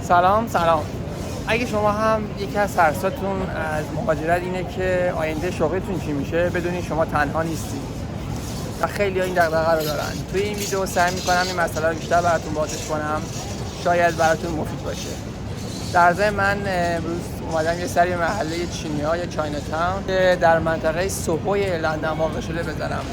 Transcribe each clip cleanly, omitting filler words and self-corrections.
سلام. اگه شما هم یکی از ترساتون از مهاجرت اینه که آینده شغلتون چی میشه، بدونین شما تنها نیستید و خیلی‌ها این دغدغه رو دارن. توی این ویدیو سعی می‌کنم این مسئله رو بیشتر براتون بازش کنم، شاید براتون مفید باشه. در ضمن من امروز اومدم یه سری محله چینی‌ها یا چاینا تاون که در منطقه سوهوی لندن واقع شده بزنم.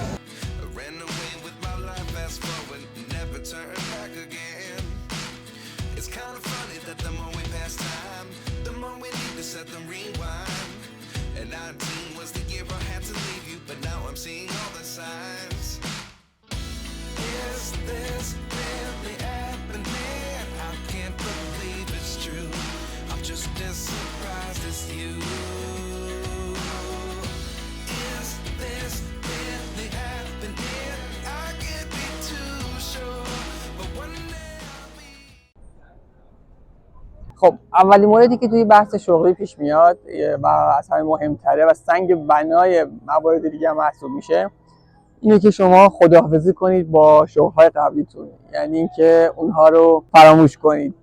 خب اولین موردی که توی بحث شغلی پیش میاد و از همه مهمتره و سنگ بنای موارد دیگه محسوب میشه اینه که شما خداحافظی کنید با شغل‌های قبلیتون، یعنی اینکه اونها رو فراموش کنید.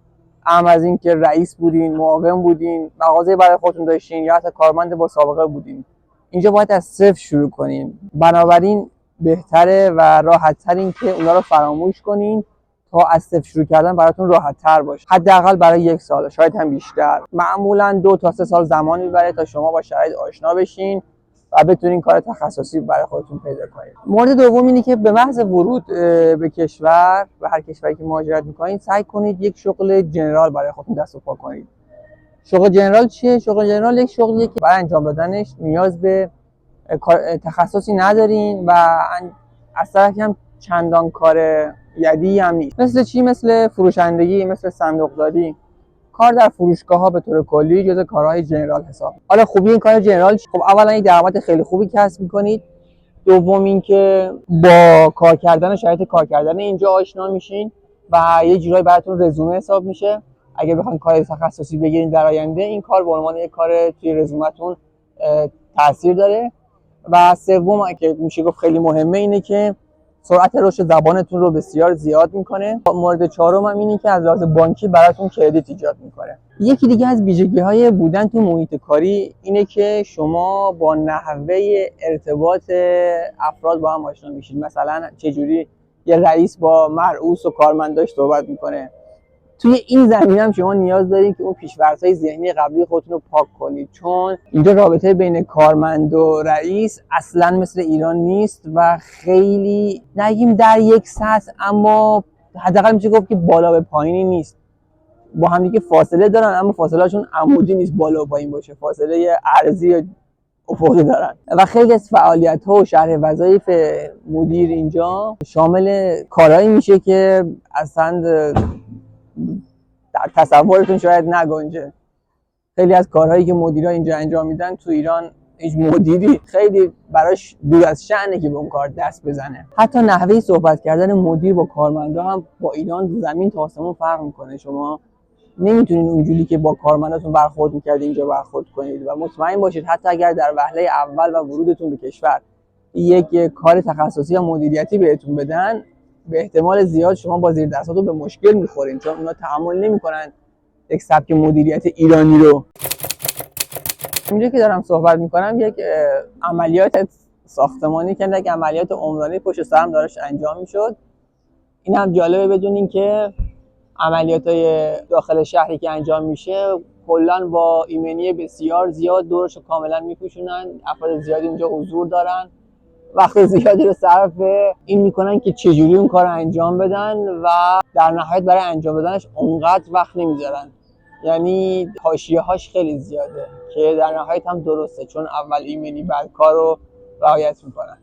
اهم از این که رئیس بودین، معاون بودین، مغازه برای خودتون داشتین یا حتی کارمند با سابقه بودین، اینجا باید از صفر شروع کنین. بنابراین بهتره و راحت‌تر این که اونا رو فراموش کنین تا از صفر شروع کردن براتون راحت‌تر باشه. حداقل برای 1 سال، شاید هم بیشتر. معمولاً 2 تا 3 سال زمان میبره تا شما با شرایط آشنا بشین و بتونین کار تخصصی برای خودتون پیدا کنید. مورد دوم اینه که به محض ورود به کشور و هر کشوری که مهاجرت میکنید سعی کنید یک شغل جنرال برای خودتون دست و پا کنید. شغل جنرال چیه؟ شغل جنرال یک شغلیه که برای انجام دادنش نیاز به تخصصی ندارین و از طرفی هم چندان کار یدی هم نیست. مثل چی؟ مثل فروشندگی، مثل صندوقداری. کار در فروشگاه‌ها به طور کلی جزو کارهای جنرال حساب. حالا خوبی این کار جنرال، خب اولا یک درآمد خیلی خوبی کسب می‌کنید. دوم اینکه با کار کردن شرایط کار کردن اینجا آشنا میشین و یه جورایی براتون رزومه حساب میشه. اگه بخواید کار تخصصی بگیرین در آینده، این کار به عنوان یک کار توی رزومتون تاثیر داره. و سوم که میشه گفت خیلی مهمه اینه که سرعت رشد زبانتون رو بسیار زیاد میکنه. مورد چهارم هم اینه که از لحاظ بانکی براتون کردیت ایجاد میکنه. یکی دیگه از ویژگی‌های بودن تو محیط کاری اینه که شما با نحوه ارتباط افراد با هم آشنا میشید. مثلا چجوری یه رئیس با مرئوس و کارمنداش صحبت میکنه. توی این زمینه هم شما نیاز دارید که اون پیش‌فرض‌های ذهنی قبلی خودتون رو پاک کنید، چون اینجا رابطه بین کارمند و رئیس اصلا مثل ایران نیست و خیلی نگیم در یک سطح، اما حداقل میشه گفت که بالا به پایینی نیست. با هم دیگه فاصله دارن اما فاصله‌شون عمودی نیست، بالا و پایین باشه، فاصله عرضی یا افقی دارن. و خیلی از فعالیت‌ها و شرح وظایف مدیر اینجا شامل کارهایی میشه که اصلا در تصورتون شاید نگنجه. خیلی از کارهایی که مدیرا اینجا انجام میدن تو ایران هیچ مدیری خیلی براش دور از شأنه که به اون کار دست بزنه. حتی نحوه صحبت کردن مدیر با کارمندا هم با ایران زمین تا آسمون فرق میکنه. شما نمیتونین اونجوری که با کارمنداتون برخورد میکردید اینجا برخورد کنید و مطمئن باشید حتی اگر در وهله اول و ورودتون به کشور یک کار تخصصی یا مدیریتی بهتون بدن، به احتمال زیاد شما با زیر دستاتون به مشکل میخورین، چون اونا تحمل نمیکنن یک سبک مدیریت ایرانی رو. اینجوری که دارم صحبت میکنم یک عملیات ساختمانی که یک عملیات عمرانی پشت سرم داشت انجام میشد. این هم جالبه بدونین که عملیاتای داخل شهری که انجام میشه کلا با ایمنی بسیار زیاد دورش رو کاملا میپوشونن. افراد زیادی اونجا حضور دارن، وقت زیادی رو صرف این میکنن که چجوری اون کار رو انجام بدن و در نهایت برای انجام دادنش اونقدر وقت نمیذارن. یعنی حاشیه‌هاش خیلی زیاده که در نهایت هم درسته، چون اول ایمنی بعد کار رو رعایت میکنن.